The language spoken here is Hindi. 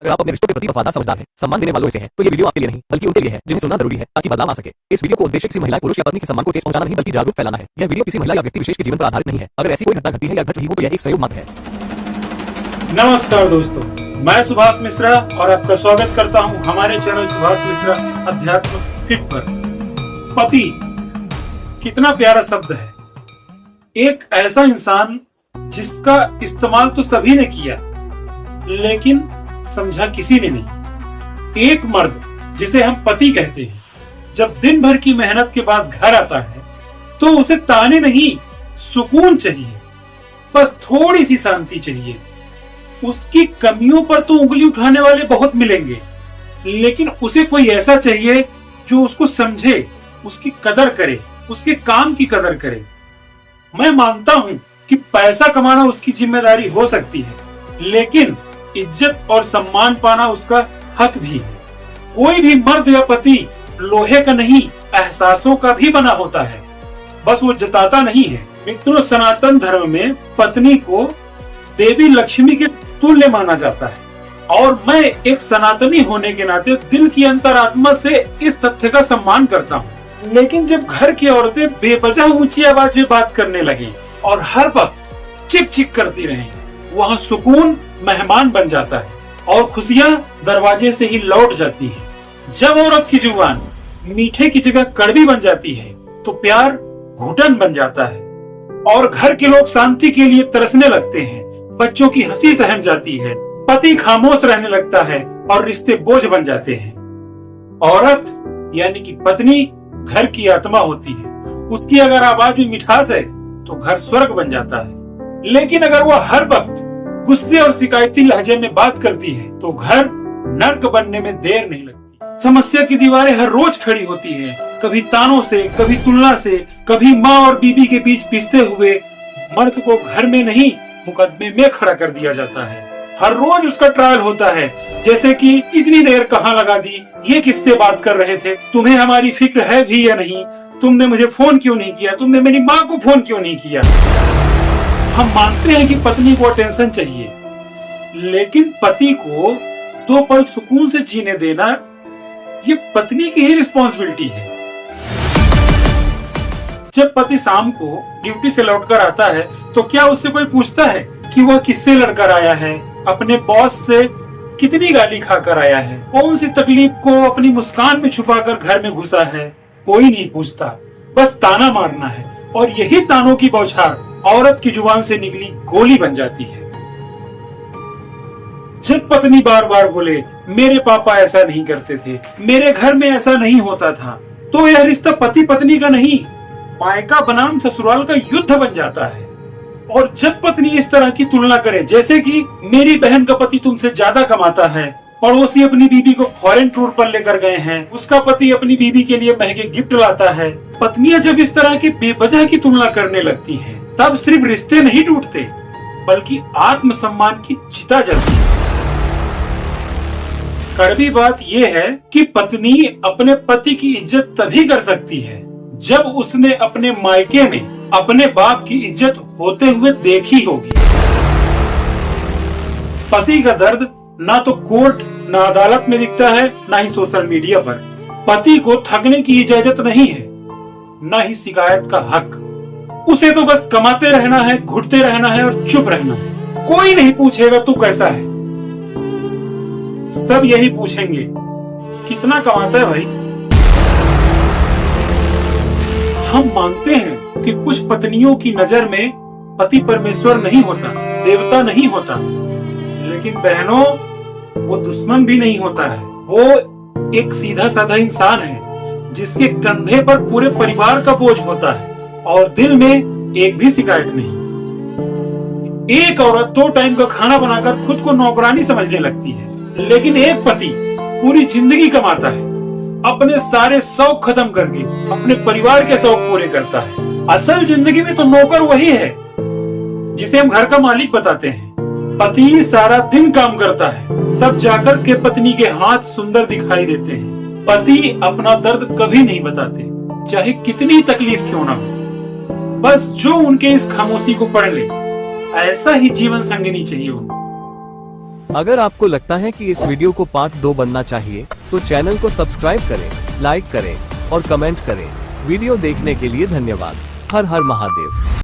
अगर आप अपने रिश्तों के प्रति वफादार समझदार हैं, सम्मान देने वालों में से हैं, तो ये वीडियो आपके लिए नहीं बल्कि उनके लिए है जिन्हें सुनना जरूरी है ताकि बदलाव आ सके। इस वीडियो को उद्देश्य किसी महिला, पुरुष या पत्नी के सम्मान को ठेस पहुंचाना नहीं बल्कि जागरूक फैलाना है। यह वीडियो किसी महिला या व्यक्ति विशेष के जीवन पर आधारित नहीं है। अगर ऐसी कोई घटना घटती है या घट रही हो तो यह एक संयोग मात्र है। नमस्कार दोस्तों, मैं सुभाष मिश्रा और आपका स्वागत करता हूं हमारे चैनल सुभाष मिश्रा अध्यात्म हिट पर। पति कितना प्यारा शब्द है। एक ऐसा इंसान जिसका इस्तेमाल तो सभी ने किया लेकिन समझा किसी ने नहीं। एक मर्द जिसे हम पति कहते हैं, जब दिन भर की मेहनत के बाद घर आता है तो उसे ताने नहीं, सुकून चाहिए। बस थोड़ी सी शांति चाहिए। उसकी कमियों पर तो उंगली उठाने वाले बहुत मिलेंगे, लेकिन उसे कोई ऐसा चाहिए जो उसको समझे, उसकी कदर करे, उसके काम की कदर करे। मैं मानता हूं कि पैसा कमाना उसकी जिम्मेदारी हो सकती है, लेकिन इज्जत और सम्मान पाना उसका हक भी है। कोई भी मर्द या पति लोहे का नहीं, एहसासों का भी बना होता है, बस वो जताता नहीं है। मित्रों, सनातन धर्म में पत्नी को देवी लक्ष्मी के तुल्य माना जाता है और मैं एक सनातनी होने के नाते दिल की अंतरात्मा से इस तथ्य का सम्मान करता हूँ। लेकिन जब घर की औरतें बेवजह ऊंची आवाज में बात करने लगी और हर वक्त चिक चिक करती रही, वहाँ सुकून मेहमान बन जाता है और खुशियाँ दरवाजे से ही लौट जाती हैं। जब औरत की जुबान मीठे की जगह कड़वी बन जाती है तो प्यार घुटन बन जाता है और घर के लोग शांति के लिए तरसने लगते हैं। बच्चों की हंसी सहम जाती है, पति खामोश रहने लगता है और रिश्ते बोझ बन जाते हैं। औरत यानी कि पत्नी घर की आत्मा होती है। उसकी अगर आवाज में मिठास है तो घर स्वर्ग बन जाता है, लेकिन अगर वह हर वक्त गुस्से और शिकायती लहजे में बात करती है तो घर नर्क बनने में देर नहीं लगती। समस्या की दीवारें हर रोज खड़ी होती है, कभी तानों से, कभी तुलना से, कभी माँ और बीबी के बीच पिसते हुए मर्द को घर में नहीं मुकदमे में खड़ा कर दिया जाता है। हर रोज उसका ट्रायल होता है, जैसे कि इतनी देर कहाँ लगा दी, ये किससे बात कर रहे थे, तुम्हें हमारी फिक्र है भी या नहीं, तुमने मुझे फोन क्यों नहीं किया, तुमने मेरी माँ को फोन क्यों नहीं किया। हम मानते हैं कि पत्नी को अटेंशन चाहिए, लेकिन पति को 2 पल सुकून से जीने देना ये पत्नी की ही रिस्पॉन्सिबिलिटी है। जब पति शाम को ड्यूटी से लौटकर आता है तो क्या उससे कोई पूछता है कि वह किससे लड़कर आया है, अपने बॉस से कितनी गाली खाकर आया है, कौन सी तकलीफ को अपनी मुस्कान में छुपाकर घर में घुसा है। कोई नहीं पूछता, बस ताना मारना है और यही तानों की बौछार औरत की जुबान से निकली गोली बन जाती है। जब पत्नी बार बार बोले मेरे पापा ऐसा नहीं करते थे, मेरे घर में ऐसा नहीं होता था, तो यह रिश्ता पति पत्नी का नहीं, मायका बनाम ससुराल का युद्ध बन जाता है। और जब पत्नी इस तरह की तुलना करे, जैसे कि मेरी बहन का पति तुमसे ज्यादा कमाता है, पड़ोसी अपनी बीबी को फॉरेन टूर पर लेकर गए हैं, उसका पति अपनी बीबी के लिए महंगे गिफ्ट लाता है, पत्नियां जब इस तरह की बेवजह की तुलना करने लगती हैं, तब सिर्फ रिश्ते नहीं टूटते बल्कि आत्मसम्मान की चिता जलती है। कड़वी बात यह है कि पत्नी अपने पति की इज्जत तभी कर सकती है जब उसने अपने मायके में अपने बाप की इज्जत होते हुए देखी होगी। पति का दर्द ना तो कोर्ट ना अदालत में दिखता है, ना ही सोशल मीडिया पर। पति को थकने की इजाजत नहीं है, ना ही शिकायत का हक। उसे तो बस कमाते रहना है, घुटते रहना है और चुप रहना है। कोई नहीं पूछेगा तू कैसा है, सब यही पूछेंगे कितना कमाता है भाई। हम मानते हैं कि कुछ पत्नियों की नजर में पति परमेश्वर नहीं होता, देवता नहीं होता, लेकिन बहनों वो दुश्मन भी नहीं होता है। वो एक सीधा साधा इंसान है जिसके कंधे पर पूरे परिवार का बोझ होता है और दिल में एक भी शिकायत नहीं। एक औरत 2 टाइम का खाना बनाकर खुद को नौकरानी समझने लगती है, लेकिन एक पति पूरी जिंदगी कमाता है, अपने सारे शौक खत्म करके अपने परिवार के शौक पूरे करता है। असल जिंदगी में तो नौकर वही है जिसे हम घर का मालिक बताते हैं। पति सारा दिन काम करता है, तब जाकर के पत्नी के हाथ सुंदर दिखाई देते हैं। पति अपना दर्द कभी नहीं बताते, चाहे कितनी तकलीफ क्यों ना हो। बस जो उनके इस खामोशी को पढ़ ले, ऐसा ही जीवन संगिनी चाहिए उनको। अगर आपको लगता है कि इस वीडियो को पार्ट 2 बनना चाहिए तो चैनल को सब्सक्राइब करें, लाइक करें और कमेंट करें। वीडियो देखने के लिए धन्यवाद। हर हर महादेव।